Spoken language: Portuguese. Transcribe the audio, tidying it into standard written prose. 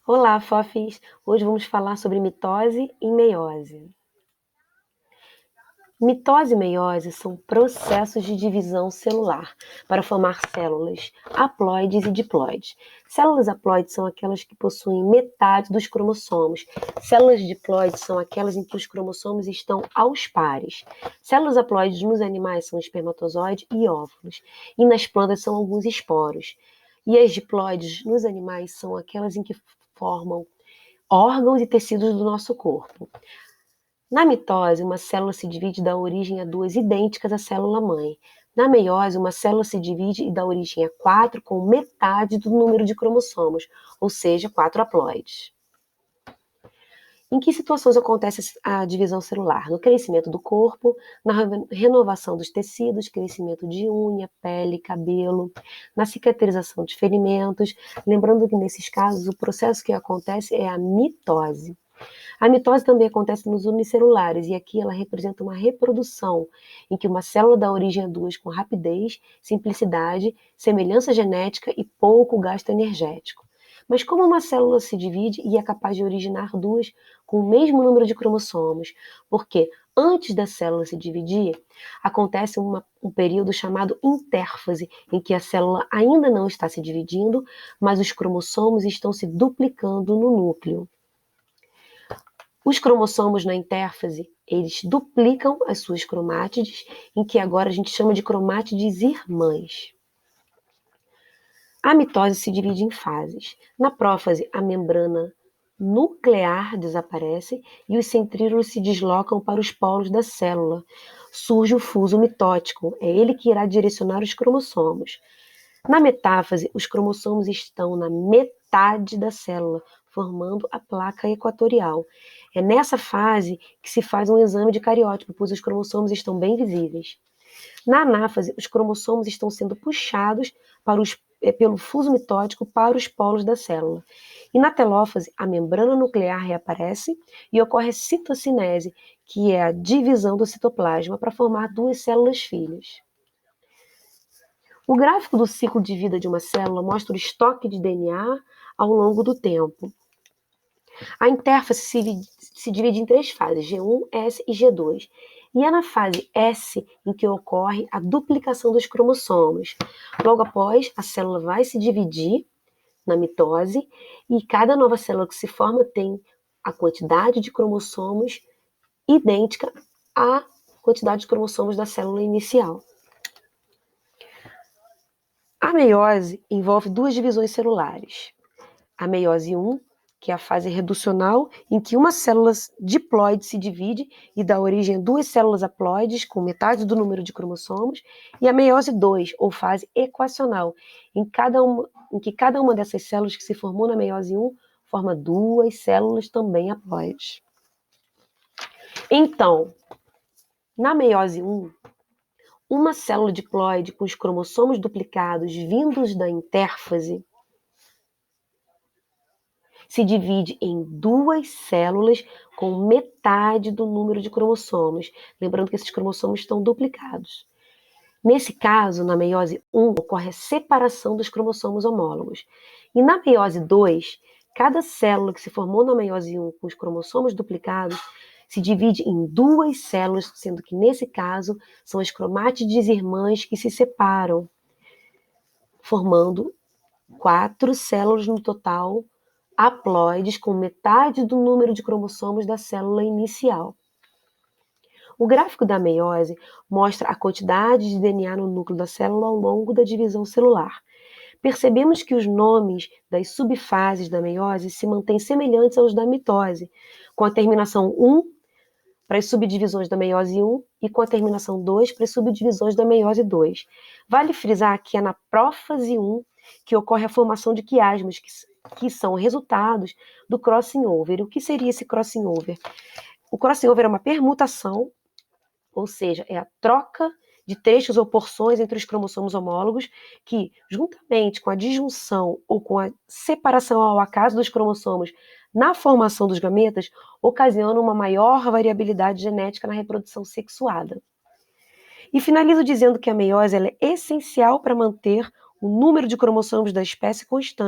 Olá, fofis! Hoje vamos falar sobre mitose e meiose. Mitose e meiose são processos de divisão celular para formar células haploides e diploides. Células haploides são aquelas que possuem metade dos cromossomos. Células diploides são aquelas em que os cromossomos estão aos pares. Células haploides nos animais são espermatozoide e óvulos, e nas plantas são alguns esporos. E as diploides nos animais são aquelas em que formam órgãos e tecidos do nosso corpo. Na mitose, uma célula se divide e dá origem a duas idênticas à célula-mãe. Na meiose, uma célula se divide e dá origem a quatro com metade do número de cromossomos, ou seja, quatro haploides. Em que situações acontece a divisão celular? No crescimento do corpo, na renovação dos tecidos, crescimento de unha, pele, cabelo, na cicatrização de ferimentos. Lembrando que nesses casos o processo que acontece é a mitose. A mitose também acontece nos unicelulares, e aqui ela representa uma reprodução, em que uma célula dá origem a duas com rapidez, simplicidade, semelhança genética e pouco gasto energético. Mas como uma célula se divide e é capaz de originar duas com o mesmo número de cromossomos? Porque antes da célula se dividir, acontece um período chamado intérfase, em que a célula ainda não está se dividindo, mas os cromossomos estão se duplicando no núcleo. Os cromossomos na intérfase, eles duplicam as suas cromátides, em que agora a gente chama de cromátides irmãs. A mitose se divide em fases. Na prófase, a membrana nuclear desaparece e os centríolos se deslocam para os polos da célula. Surge o fuso mitótico, é ele que irá direcionar os cromossomos. Na metáfase, os cromossomos estão na metade da célula, formando a placa equatorial. É nessa fase que se faz um exame de cariótipo, pois os cromossomos estão bem visíveis. Na anáfase, os cromossomos estão sendo puxados pelo fuso mitótico para os polos da célula. E na telófase, a membrana nuclear reaparece e ocorre a citocinese, que é a divisão do citoplasma para formar duas células filhas. O gráfico do ciclo de vida de uma célula mostra o estoque de DNA ao longo do tempo. A intérfase se divide em três fases, G1, S e G2. E é na fase S em que ocorre a duplicação dos cromossomos. Logo após, a célula vai se dividir na mitose e cada nova célula que se forma tem a quantidade de cromossomos idêntica à quantidade de cromossomos da célula inicial. A meiose envolve duas divisões celulares. A meiose 1, que é a fase reducional, em que uma célula diploide se divide e dá origem a duas células haploides com metade do número de cromossomos, e a meiose 2, ou fase equacional, em que cada uma dessas células que se formou na meiose 1 forma duas células também haploides. Então, na meiose 1, uma célula diploide com os cromossomos duplicados vindos da intérfase se divide em duas células com metade do número de cromossomos. Lembrando que esses cromossomos estão duplicados. Nesse caso, na meiose 1, ocorre a separação dos cromossomos homólogos. E na meiose 2, cada célula que se formou na meiose 1 com os cromossomos duplicados se divide em duas células, sendo que nesse caso são as cromátides irmãs que se separam, formando 4 células no total haploides com metade do número de cromossomos da célula inicial. O gráfico da meiose mostra a quantidade de DNA no núcleo da célula ao longo da divisão celular. Percebemos que os nomes das subfases da meiose se mantêm semelhantes aos da mitose, com a terminação 1 para as subdivisões da meiose 1 e com a terminação 2 para as subdivisões da meiose 2. Vale frisar que é na prófase 1 que ocorre a formação de quiasmas, que são resultados do crossing over. O que seria esse crossing over? O crossing over é uma permutação, ou seja, é a troca de trechos ou porções entre os cromossomos homólogos que, juntamente com a disjunção ou com a separação ao acaso dos cromossomos na formação dos gametas, ocasionam uma maior variabilidade genética na reprodução sexuada. E finalizo dizendo que a meiose é essencial para manter o número de cromossomos da espécie constante.